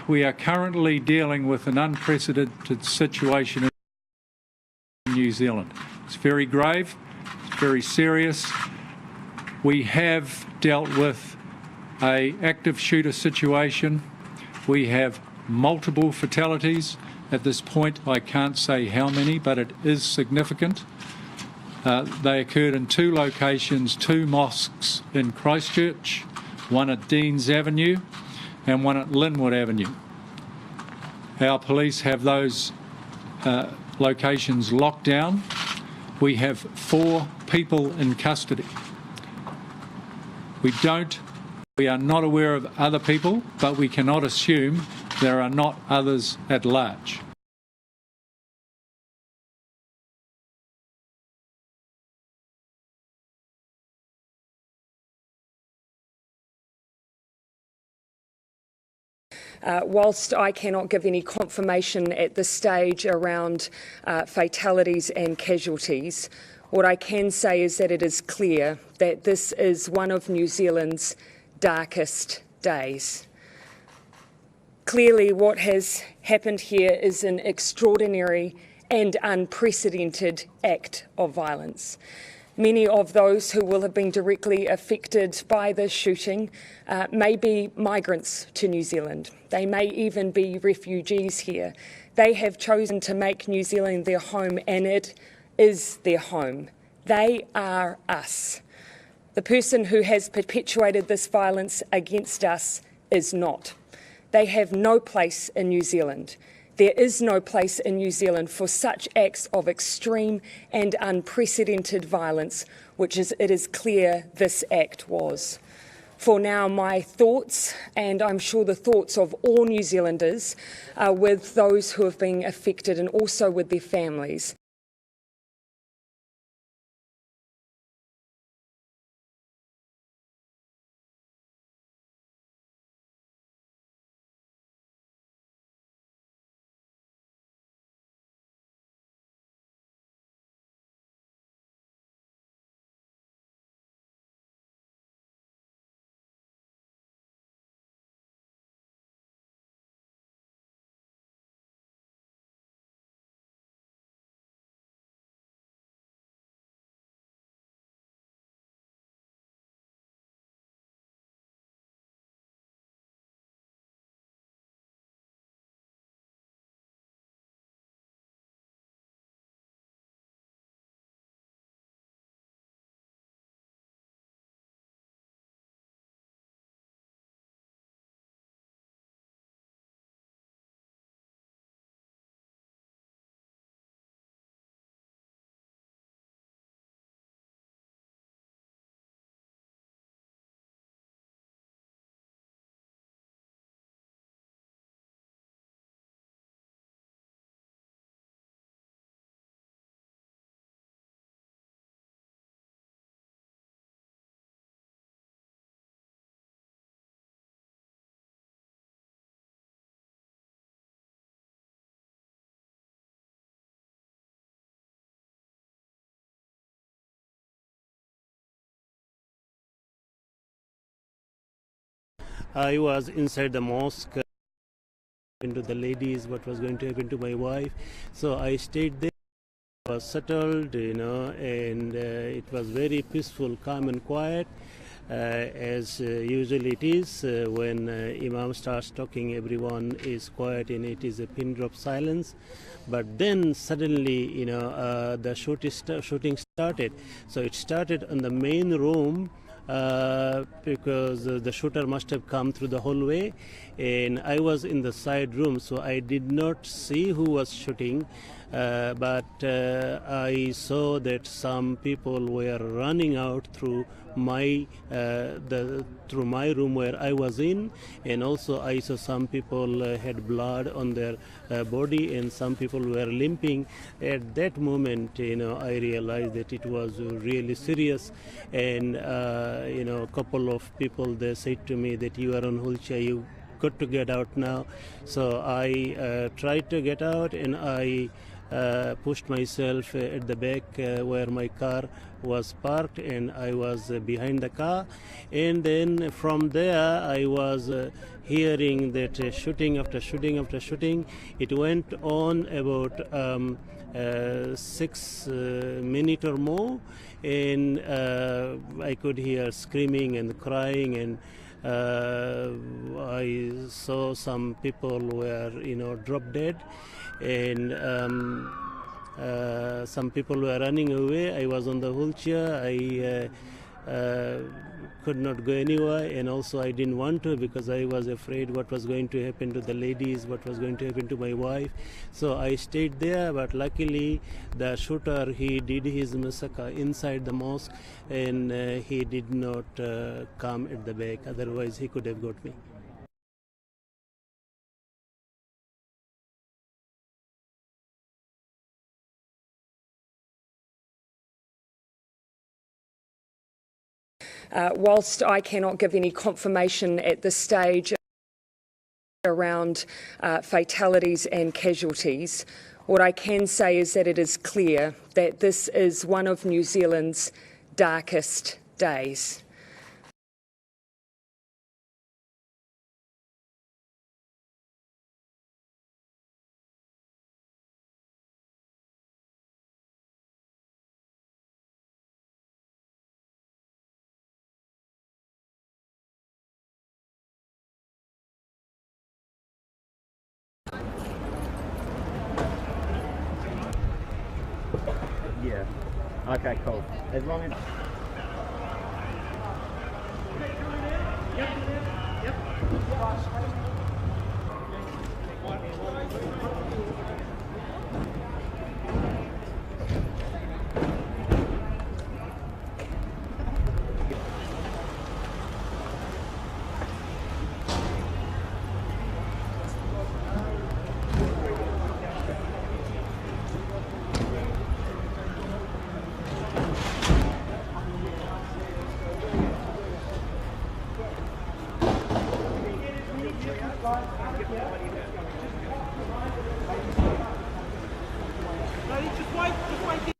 We are currently dealing with an unprecedented situation in New Zealand. It's very grave, it's very serious. We have dealt with an active shooter situation. We have multiple fatalities. At this point, I can't say how many, but it is significant. They occurred in 2 locations, 2 mosques in Christchurch, one at Deans Avenue and one at Linwood Avenue. Our police have those locations locked down. We have 4 people in custody. We are not aware of other people, but we cannot assume there are not others at large. Whilst I cannot give any confirmation at this stage around fatalities and casualties, what I can say is that it is clear that this is one of New Zealand's darkest days. Clearly, what has happened here is an extraordinary and unprecedented act of violence. Many of those who will have been directly affected by this shooting may be migrants to New Zealand. They may even be refugees here. They have chosen to make New Zealand their home, and it is their home. They are us. The person who has perpetuated this violence against us is not. They have no place in New Zealand. There is no place in New Zealand for such acts of extreme and unprecedented violence, which it is clear this act was. For now, my thoughts, and I'm sure the thoughts of all New Zealanders, are with those who have been affected and also with their families. I was inside the mosque, into the ladies, what was going to happen to my wife. So I stayed there, was settled, and it was very peaceful, calm and quiet, as usually it is. When Imam starts talking, everyone is quiet and it is a pin drop silence. But then suddenly, the shooting started. So it started in the main room, because the shooter must have come through the hallway, and I was in the side room, so I did not see who was shooting, but I saw that some people were running out through my room where I was in, and also I saw some people had blood on their body, and some people were limping. At that moment, I realized that it was really serious, and a couple of people, they said to me that you are on wheelchair, you got to get out now. So I tried to get out, and I pushed myself at the back where my car was parked, and I was behind the car. And then from there I was hearing that shooting after shooting after shooting. It went on about 6 minutes or more, and I could hear screaming and crying, and I saw some people were drop dead, and some people were running away. I was on the wheelchair. I could not go anywhere, and also I didn't want to because I was afraid what was going to happen to the ladies, what was going to happen to my wife. So I stayed there, but luckily the shooter, he did his massacre inside the mosque, and he did not come at the back, otherwise he could have got me. Whilst I cannot give any confirmation at this stage around fatalities and casualties, what I can say is that it is clear that this is one of New Zealand's darkest days. Yeah. Okay, cool. As long as... No, just wait.